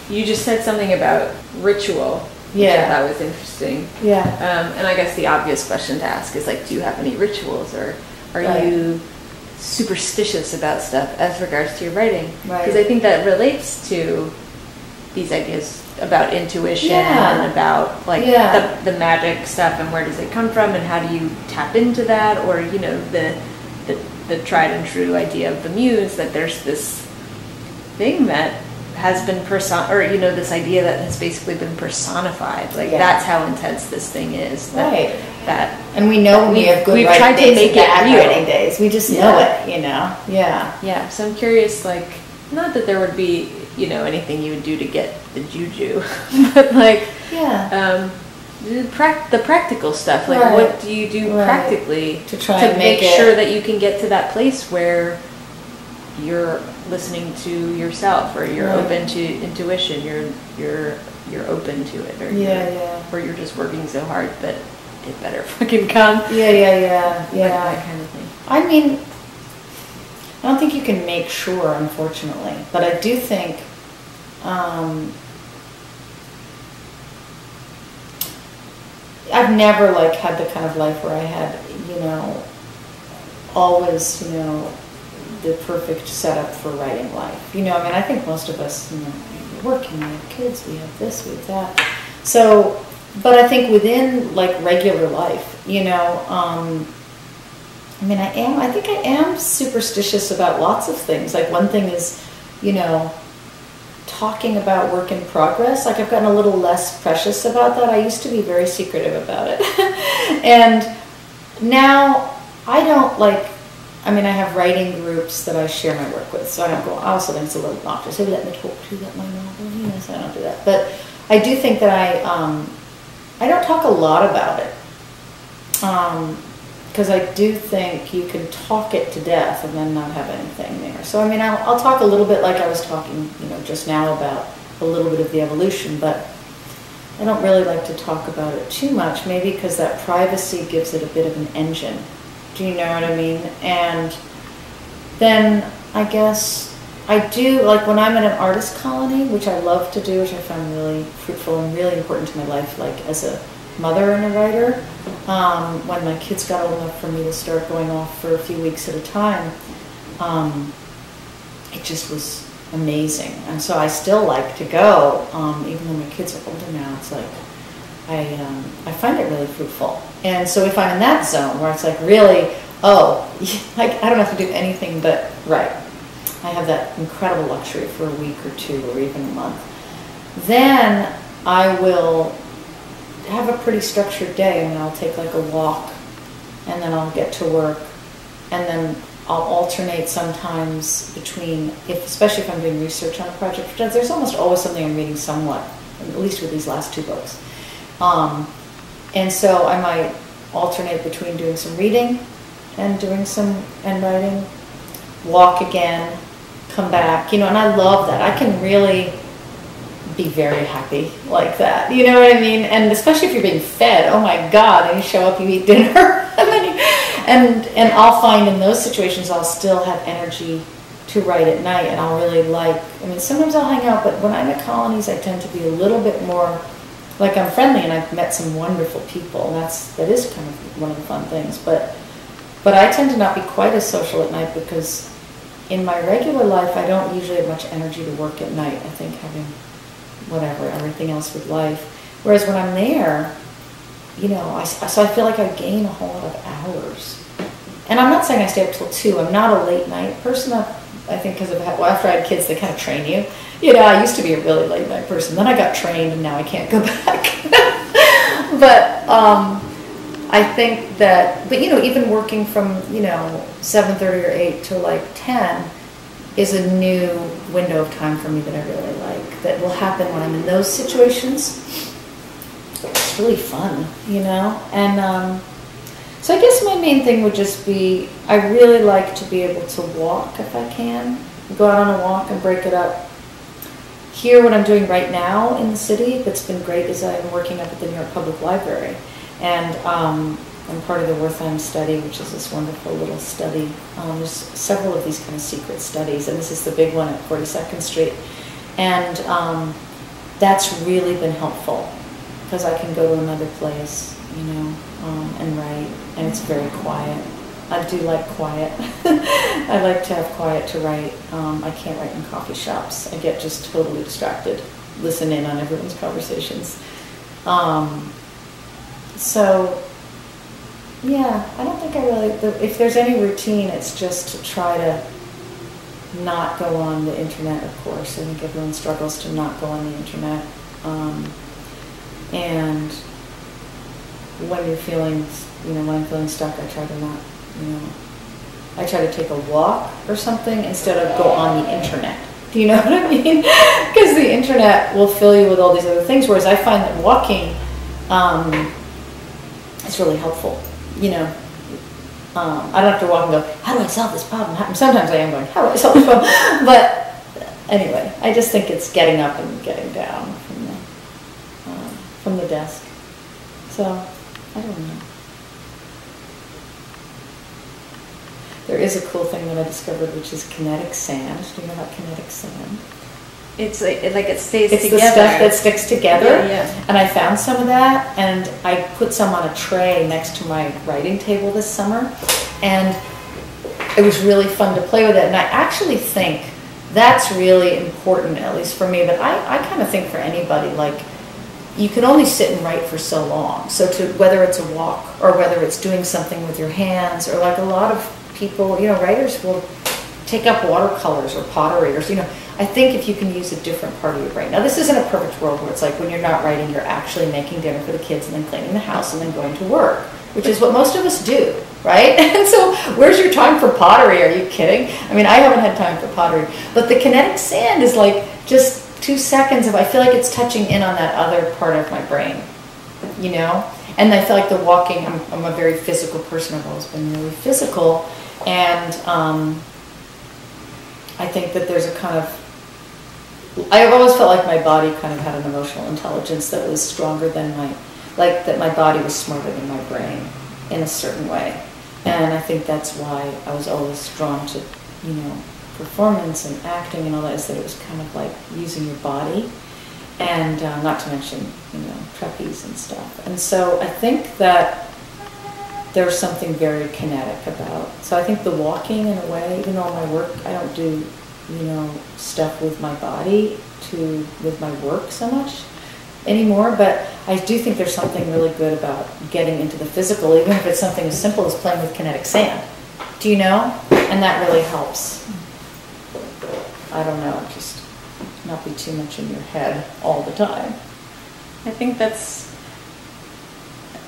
You just said something about ritual, which I thought was interesting. Yeah. And I guess the obvious question to ask is, like, do you have any rituals, or are you superstitious about stuff as regards to your writing? Because I think that relates to these ideas about intuition and about, like, the magic stuff, and where does it come from, and how do you tap into that, or, you know, the tried and true idea of the muse, that there's this thing that has been this idea that has basically been personified. Like, that's how intense this thing is. And we know when we have good writing days and bad writing days. We just know it, you know? Yeah. Yeah, so I'm curious, like, not that there would be, you know, anything you would do to get the juju, but, like, the practical stuff. Like, what do you do practically to try and make sure that you can get to that place where you're listening to yourself, or you're open to intuition, you're open to it, or you're just working so hard that it better fucking come. That kind of thing. I mean, I don't think you can make sure, unfortunately, but I do think I've never, like, had the kind of life where I had, you know, always, you know, the perfect setup for writing life. You know, I mean, I think most of us, you know, we're working, we have kids, we have this, we have that. So, but I think within, like, regular life, you know, I mean, I think I am superstitious about lots of things. Like, one thing is, you know, talking about work in progress. Like, I've gotten a little less precious about that. I used to be very secretive about it. And now I don't, like, I mean, I have writing groups that I share my work with, so I don't go, I also think it's a little obnoxious. Hey, let me talk to you about my novel. Yes, I don't do that. But I do think that I don't talk a lot about it. Because I do think you can talk it to death and then not have anything there. So, I mean, I'll talk a little bit, like I was talking, you know, just now, about a little bit of the evolution, but I don't really like to talk about it too much, maybe because that privacy gives it a bit of an engine. Do you know what I mean? And then I guess I do, like, when I'm at an artist colony, which I love to do, which I find really fruitful and really important to my life, like as a mother and a writer, when my kids got old enough for me to start going off for a few weeks at a time, it just was amazing. And so I still like to go, even though my kids are older now. It's like, I find it really fruitful. And so if I'm in that zone where it's like, really, like, I don't have to do anything but write, I have that incredible luxury for a week or two or even a month, then I will have a pretty structured day. I mean, I'll take, like, a walk, and then I'll get to work, and then I'll alternate sometimes between, especially if I'm doing research on a project, there's almost always something I'm reading somewhat, at least with these last two books. And so I might alternate between doing some reading and writing, walk again, come back, you know, and I love that. I can really be very happy like that, you know what I mean? And especially if you're being fed, oh my God, and you show up, you eat dinner, and I'll find in those situations I'll still have energy to write at night, and I'll really like, I mean, sometimes I'll hang out, but when I'm at colonies, I tend to be a little bit more, like, I'm friendly, and I've met some wonderful people, and that is kind of one of the fun things, but I tend to not be quite as social at night, because in my regular life, I don't usually have much energy to work at night. I think having everything else with life. Whereas when I'm there, you know, so I feel like I gain a whole lot of hours. And I'm not saying I stay up till 2. I'm not a late night person. I think because after I had kids, they kind of train you. You know, I used to be a really late night person. Then I got trained, and now I can't go back. But I think that, but, you know, even working from, you know, 7:30 or 8 to like 10 is a new window of time for me that I really like, that will happen when I'm in those situations. It's really fun, you know? And so I guess my main thing would just be, I really like to be able to walk if I can, go out on a walk and break it up. Here, what I'm doing right now in the city that's been great is I'm working up at the New York Public Library, and I'm part of the Wertheim Study, which is this wonderful little study. There's several of these kind of secret studies, and this is the big one at 42nd Street. And that's really been helpful, because I can go to another place, you know, and write, and it's very quiet. I do like quiet. I like to have quiet to write. I can't write in coffee shops. I get just totally distracted, listen in on everyone's conversations. So, yeah, I don't think I really, if there's any routine, it's just to try to not go on the internet, of course. I think everyone struggles to not go on the internet. And when you're feeling, you know, when I'm feeling stuck, I try to not, you know, I try to take a walk or something instead of go on the internet. Do you know what I mean? Because the internet will fill you with all these other things, whereas I find that walking is really helpful. You know, I don't have to walk and go, how do I solve this problem? Sometimes I am going, how do I solve this problem? But anyway, I just think it's getting up and getting down from the desk. So, I don't know. There is a cool thing that I discovered, which is kinetic sand. Do you know about kinetic sand? It's like it stays together. It's the stuff that sticks together. Yeah. And I found some of that, and I put some on a tray next to my writing table this summer, and it was really fun to play with it. And I actually think that's really important, at least for me, but I kind of think for anybody, like, you can only sit and write for so long. So whether it's a walk or whether it's doing something with your hands, or like a lot of people, you know, writers will take up watercolors or pottery, or, you know, I think if you can use a different part of your brain. Now, this isn't a perfect world where it's like when you're not writing, you're actually making dinner for the kids and then cleaning the house and then going to work, which is what most of us do, right? And so where's your time for pottery? Are you kidding? I mean, I haven't had time for pottery. But the kinetic sand is like just 2 seconds of, I feel like it's touching in on that other part of my brain, you know? And I feel like the walking, I'm a very physical person. I've always been really physical. And I think that there's a kind of, I've always felt like my body kind of had an emotional intelligence that was stronger than like that my body was smarter than my brain in a certain way. And I think that's why I was always drawn to, you know, performance and acting and all that, is that it was kind of like using your body, and not to mention, you know, trapeze and stuff. And so I think that there's something very kinetic about. So I think the walking, in a way, even though my work, I don't do, you know, stuff with my body with my work so much anymore, but I do think there's something really good about getting into the physical, even if it's something as simple as playing with kinetic sand. Do you know? And that really helps. I don't know, just not be too much in your head all the time. I think that's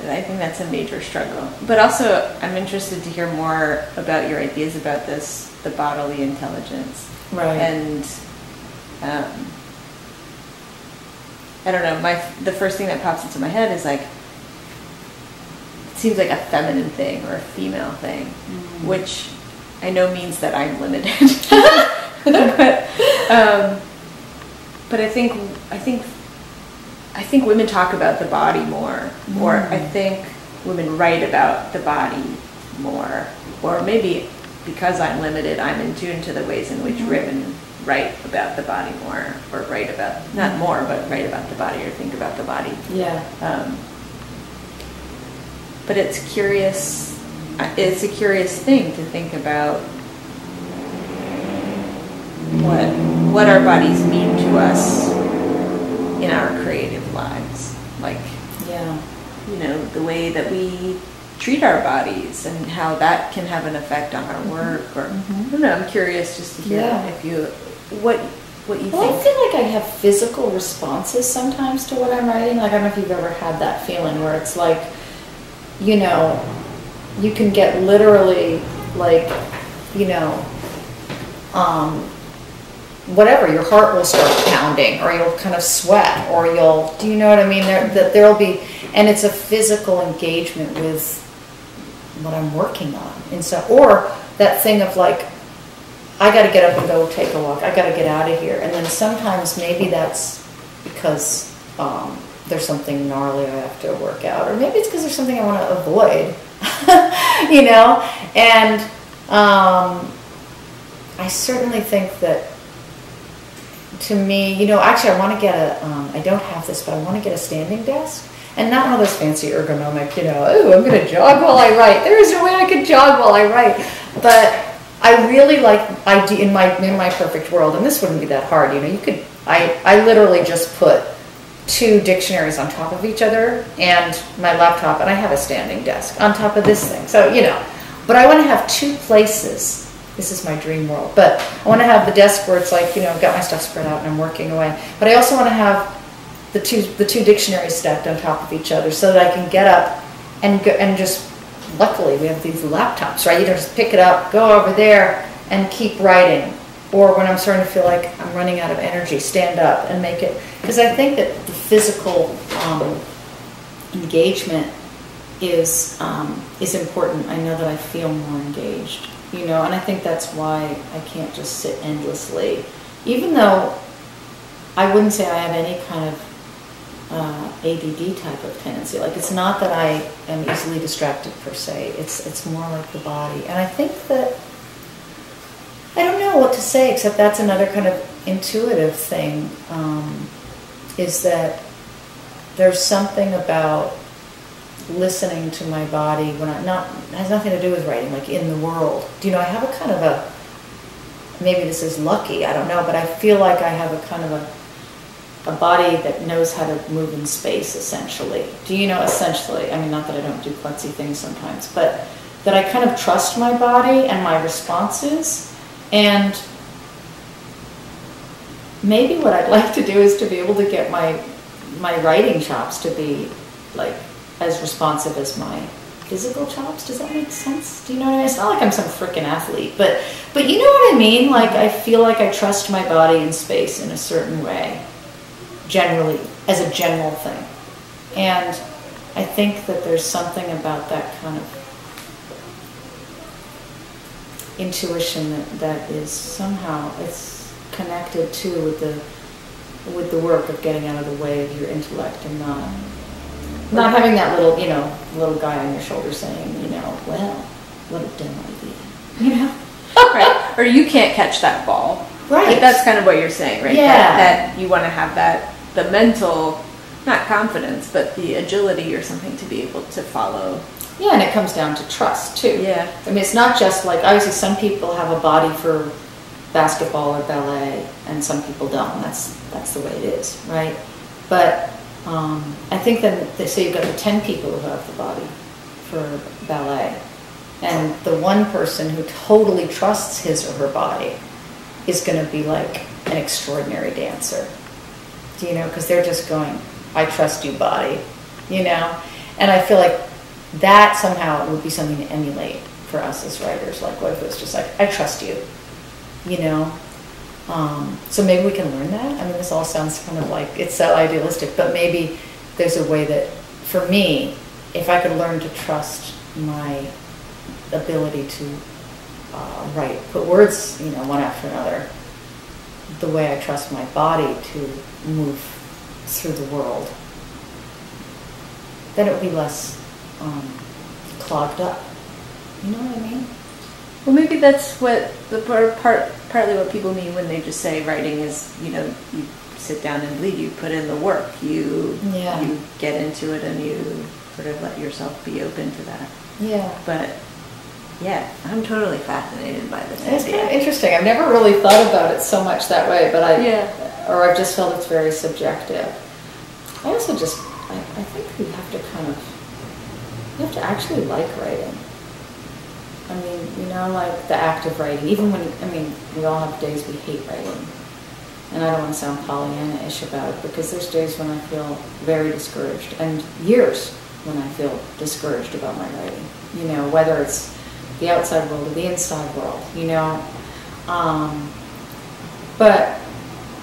a major struggle. But also, I'm interested to hear more about your ideas about this, the bodily intelligence. Right. And I don't know, the first thing that pops into my head is like, it seems like a feminine thing or a female thing, which I know means that I'm limited. But I think women talk about the body more, or I think women write about the body more, or maybe because I'm limited, I'm in tune to the ways in which women write about the body more, or write about, not more, but write about the body or think about the body. Yeah. But it's curious, it's a curious thing to think about what our bodies mean to us in our creative lives. Like, yeah, you know, the way that we treat our bodies and how that can have an effect on our work, or I don't know, I'm curious just to hear what you think. I feel like I have physical responses sometimes to what I'm writing. Like, I don't know if you've ever had that feeling where it's like, you know, you can get literally like, you know, whatever, your heart will start pounding, or you'll kind of sweat, or do you know what I mean? There'll be, and it's a physical engagement with what I'm working on. And so, or that thing of like, I got to get up and go take a walk. I got to get out of here. And then sometimes maybe that's because there's something gnarly I have to work out, or maybe it's because there's something I want to avoid, you know? And I certainly think that to me, actually I want to get I don't have this, but I want to get a standing desk. And not one of those fancy ergonomic, oh, I'm going to jog while I write. There is no way I could jog while I write. But I really like, in my perfect world, and this wouldn't be that hard, I literally just put 2 dictionaries on top of each other and my laptop, and I have a standing desk on top of this thing. So, but I want to have 2 places. This is my dream world. But I want to have the desk where it's like, I've got my stuff spread out and I'm working away. But I also want to have the two dictionaries stacked on top of each other so that I can get up and go, and just, luckily we have these laptops, right? Just pick it up, go over there and keep writing. Or when I'm starting to feel like I'm running out of energy, stand up and make it. Because I think that the physical engagement is important. I know that I feel more engaged, and I think that's why I can't just sit endlessly. Even though I wouldn't say I have any kind of ADD type of tendency. Like, it's not that I am easily distracted per se. It's more like the body. And I think that, I don't know what to say, except that's another kind of intuitive thing, is that there's something about listening to my body when it has nothing to do with writing, like in the world. I have a kind of maybe this is lucky, I don't know, but I feel like I have a kind of a body that knows how to move in space, essentially. Essentially, I mean, not that I don't do klutzy things sometimes, but that I kind of trust my body and my responses. And maybe what I'd like to do is to be able to get my writing chops to be like as responsive as my physical chops. Does that make sense? Do you know what I mean? It's not like I'm some freaking athlete, but you know what I mean? Like, I feel like I trust my body in space in a certain way, generally, as a general thing. And I think that there's something about that kind of intuition that is somehow, it's connected too with the work of getting out of the way of your intellect and not having that little guy on your shoulder saying, well, what a dumb idea, Right. Or you can't catch that ball. Right. Like, that's kind of what you're saying, right? Yeah. That you want to have the mental, not confidence, but the agility or something to be able to follow. Yeah, and it comes down to trust too. Yeah. I mean, it's not just like, obviously some people have a body for basketball or ballet and some people don't. That's the way it is, right? But I think that they say you've got the 10 people who have the body for ballet, and the one person who totally trusts his or her body is going to be like an extraordinary dancer, because they're just going, I trust you, body, and I feel like that somehow would be something to emulate for us as writers. Like, what if it was just like, I trust you, so maybe we can learn that. I mean, this all sounds kind of like, it's so idealistic, but maybe there's a way that, for me, if I could learn to trust my ability to write, put words, one after another, the way I trust my body to move through the world, then it would be less clogged up. You know what I mean? Well, maybe that's what partly what people mean when they just say writing is, you sit down and read, you put in the work, you get into it, and you sort of let yourself be open to that. Yeah. But yeah, I'm totally fascinated by this. It's kind of interesting. I've never really thought about it so much that way, but I've just felt it's very subjective. I also I think you have to actually like writing. I mean, like the act of writing, even when, we all have days we hate writing. And I don't want to sound Pollyanna-ish about it, because there's days when I feel very discouraged, and years when I feel discouraged about my writing. Whether it's the outside world or the inside world, But,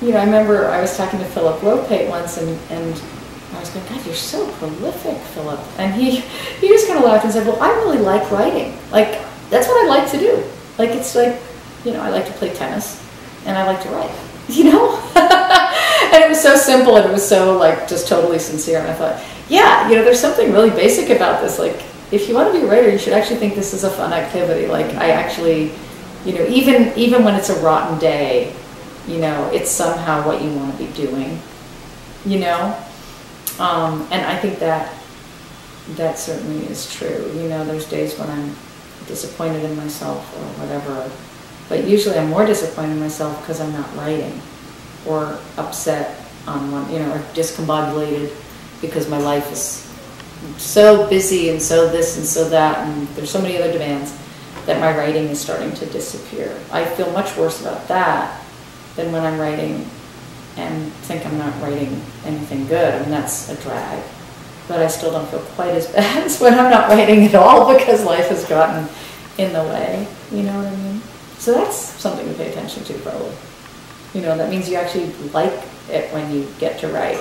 I remember I was talking to Philip Lopate once, and I was going, God, you're so prolific, Philip. And he just kind of laughed and said, well, I really like writing. Like, that's what I like to do. Like, it's like, I like to play tennis, and I like to write, And it was so simple, and it was so, like, just totally sincere. And I thought, yeah, there's something really basic about this. Like, if you want to be a writer, you should actually think this is a fun activity. Like, I actually, even when it's a rotten day, you know, it's somehow what you want to be doing, you know? And I think that certainly is true. You know, there's days when I'm disappointed in myself or whatever, but usually I'm more disappointed in myself because I'm not writing, or upset on one, you know, or discombobulated because my life is so busy and so this and so that, and there's so many other demands that my writing is starting to disappear. I feel much worse about that than when I'm writing and think I'm not writing anything good. I mean, that's a drag. But I still don't feel quite as bad as when I'm not writing at all because life has gotten in the way. You know what I mean? So that's something to pay attention to, probably. You know, that means you actually like it when you get to write.